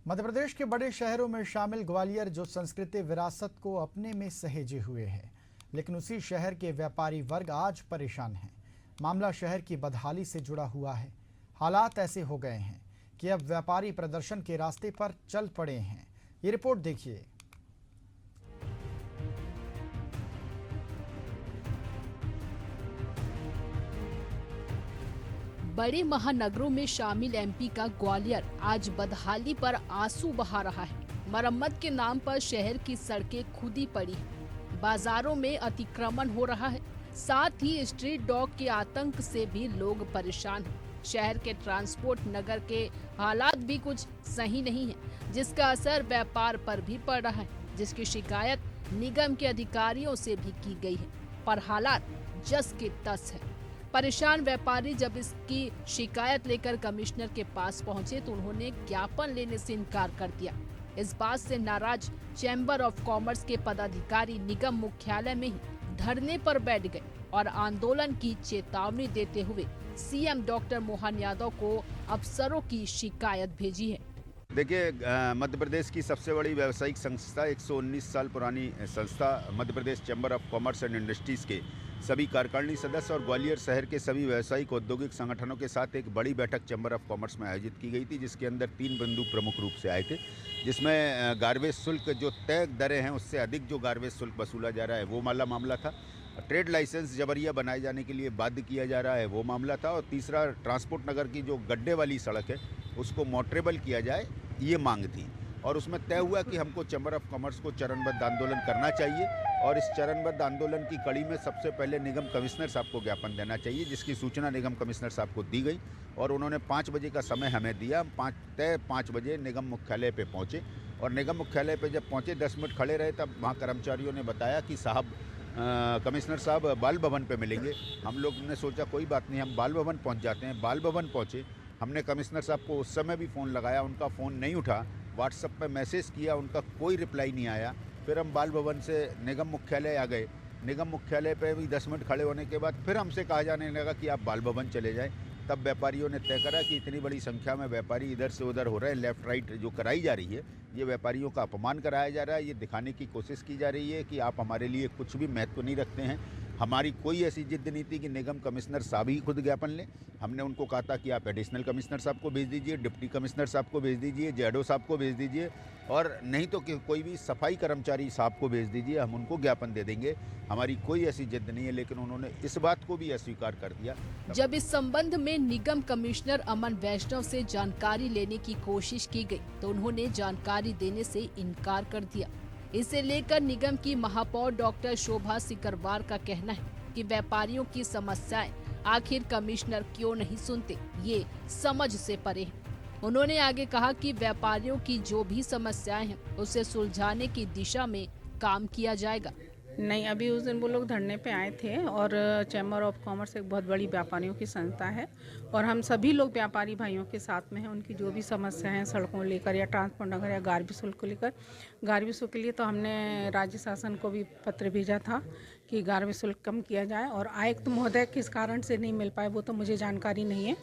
मध्य प्रदेश के बड़े शहरों में शामिल ग्वालियर जो संस्कृति विरासत को अपने में सहेजे हुए है, लेकिन उसी शहर के व्यापारी वर्ग आज परेशान हैं। मामला शहर की बदहाली से जुड़ा हुआ है। हालात ऐसे हो गए हैं कि अब व्यापारी प्रदर्शन के रास्ते पर चल पड़े हैं। ये रिपोर्ट देखिए। बड़े महानगरों में शामिल एमपी का ग्वालियर आज बदहाली पर आंसू बहा रहा है। मरम्मत के नाम पर शहर की सड़कें खुदी पड़ी हैं। बाजारों में अतिक्रमण हो रहा है। साथ ही स्ट्रीट डॉग के आतंक से भी लोग परेशान हैं। शहर के ट्रांसपोर्ट नगर के हालात भी कुछ सही नहीं है, जिसका असर व्यापार पर भी पड़ रहा है, जिसकी शिकायत निगम के अधिकारियों से भी की गई है, पर हालात जस के तस है। परेशान व्यापारी जब इसकी शिकायत लेकर कमिश्नर के पास पहुंचे तो उन्होंने ज्ञापन लेने से इनकार कर दिया। इस बात से नाराज चैम्बर ऑफ कॉमर्स के पदाधिकारी निगम मुख्यालय में ही धरने पर बैठ गए और आंदोलन की चेतावनी देते हुए सीएम डॉक्टर मोहन यादव को अफसरों की शिकायत भेजी है। देखिए, मध्य प्रदेश की सबसे बड़ी व्यावसायिक संस्था 119 साल पुरानी संस्था Madhya Pradesh chamber of commerce and industries के सभी कार्यकारिणी सदस्य और ग्वालियर शहर के सभी व्यावसायिक औद्योगिक संगठनों के साथ एक बड़ी बैठक चैम्बर ऑफ कॉमर्स में आयोजित की गई थी, जिसके अंदर 3 बंधु प्रमुख रूप से आए थे, जिसमें गार्बेज शुल्क जो तय दरें हैं उससे अधिक जो गार्बेज शुल्क वसूला जा रहा है वो मामला था। ट्रेड लाइसेंस जबरिया बनाए जाने के लिए बाध्य किया जा रहा है वो मामला था, और तीसरा ट्रांसपोर्ट नगर की जो गड्ढे वाली सड़क है उसको मोटरेबल किया जाए ये मांग थी। और उसमें तय हुआ कि हमको चैम्बर ऑफ कॉमर्स को चरणबद्ध आंदोलन करना चाहिए, और इस चरणबद्ध आंदोलन की कड़ी में सबसे पहले निगम कमिश्नर साहब को ज्ञापन देना चाहिए, जिसकी सूचना निगम कमिश्नर साहब को दी गई और उन्होंने 5 बजे का समय हमें दिया। हम 5 बजे निगम मुख्यालय पे पहुंचे, और निगम मुख्यालय पे जब पहुंचे 10 मिनट खड़े रहे तब वहाँ कर्मचारियों ने बताया कि साहब कमिश्नर साहब बाल भवन पे मिलेंगे। हम लोग ने सोचा कोई बात नहीं, हम बाल भवन पहुँच जाते हैं। बाल भवन पहुँचे, हमने कमिश्नर साहब को उस समय भी फ़ोन लगाया, उनका फ़ोन नहीं उठा। व्हाट्सएप पे मैसेज किया, उनका कोई रिप्लाई नहीं आया। फिर हम बाल भवन से निगम मुख्यालय आ गए। निगम मुख्यालय पे भी 10 मिनट खड़े होने के बाद फिर हमसे कहा जाने लगा कि आप बाल भवन चले जाएं। तब व्यापारियों ने तय करा कि इतनी बड़ी संख्या में व्यापारी इधर से उधर हो रहे हैं, लेफ़्ट राइट जो कराई जा रही है, ये व्यापारियों का अपमान कराया जा रहा है। ये दिखाने की कोशिश की जा रही है कि आप हमारे लिए कुछ भी महत्व नहीं रखते हैं। हमारी कोई ऐसी जिद नहीं थी कि निगम कमिश्नर साहब ही खुद ज्ञापन लें। हमने उनको कहा था कि आप एडिशनल कमिश्नर साहब को भेज दीजिए, डिप्टी कमिश्नर साहब को भेज दीजिए, जेडो साहब को भेज दीजिए, और नहीं तो कोई भी सफाई कर्मचारी साहब को भेज दीजिए, हम उनको ज्ञापन दे देंगे। हमारी कोई ऐसी जिद नहीं है, लेकिन उन्होंने इस बात को भी अस्वीकार कर दिया। जब इस संबंध में निगम कमिश्नर अमन वैष्णव से जानकारी लेने की कोशिश की गई तो उन्होंने जानकारी देने से इनकार कर दिया। इसे लेकर निगम की महापौर डॉक्टर शोभा सिकरवार का कहना है कि व्यापारियों की समस्याएं आखिर कमिश्नर क्यों नहीं सुनते, ये समझ से परे है। उन्होंने आगे कहा कि व्यापारियों की जो भी समस्याएं हैं उसे सुलझाने की दिशा में काम किया जाएगा। नहीं, अभी उस दिन वो लोग धरने पे आए थे, और चैम्बर ऑफ कॉमर्स एक बहुत बड़ी व्यापारियों की संस्था है, और हम सभी लोग व्यापारी भाइयों के साथ में हैं। उनकी जो भी समस्या हैं सड़कों लेकर या ट्रांसपोर्ट नगर या गार्बेज शुल्क को लेकर, गार्बेज शुल्क के लिए तो हमने राज्य शासन को भी पत्र भेजा था कि गार्बेज शुल्क कम किया जाए, और आयुक्त महोदय किस कारण से नहीं मिल पाए वो तो मुझे जानकारी नहीं है,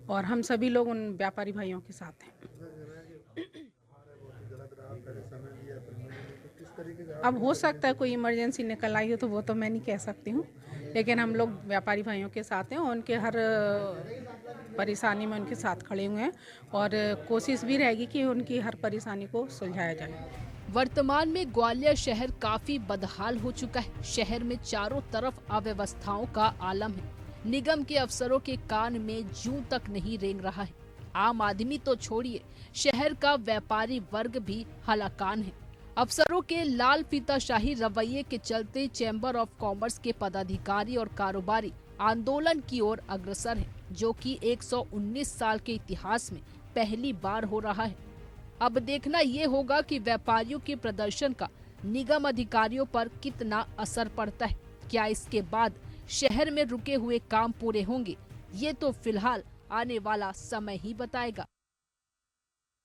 और हम सभी लोग उन व्यापारी भाइयों के साथ हैं। अब हो सकता है कोई इमरजेंसी निकल आई हो तो वो तो मैं नहीं कह सकती हूँ, लेकिन हम लोग व्यापारी भाइयों के साथ हैं, उनके हर परेशानी में उनके साथ खड़े हुए हैं, और कोशिश भी रहेगी कि उनकी हर परेशानी को सुलझाया जाए। वर्तमान में ग्वालियर शहर काफी बदहाल हो चुका है। शहर में चारों तरफ अव्यवस्थाओं का आलम है। निगम के अफसरों के कान में जूं तक नहीं रेंग रहा है। आम आदमी तो छोड़िए, शहर का व्यापारी वर्ग भी हलाकान है। अफसरों के लाल फीताशाही रवैये के चलते चैम्बर ऑफ कॉमर्स के पदाधिकारी और कारोबारी आंदोलन की ओर अग्रसर हैं, जो कि 119 साल के इतिहास में पहली बार हो रहा है। अब देखना ये होगा कि व्यापारियों के प्रदर्शन का निगम अधिकारियों पर कितना असर पड़ता है। क्या इसके बाद शहर में रुके हुए काम पूरे होंगे, ये तो फिलहाल आने वाला समय ही बताएगा।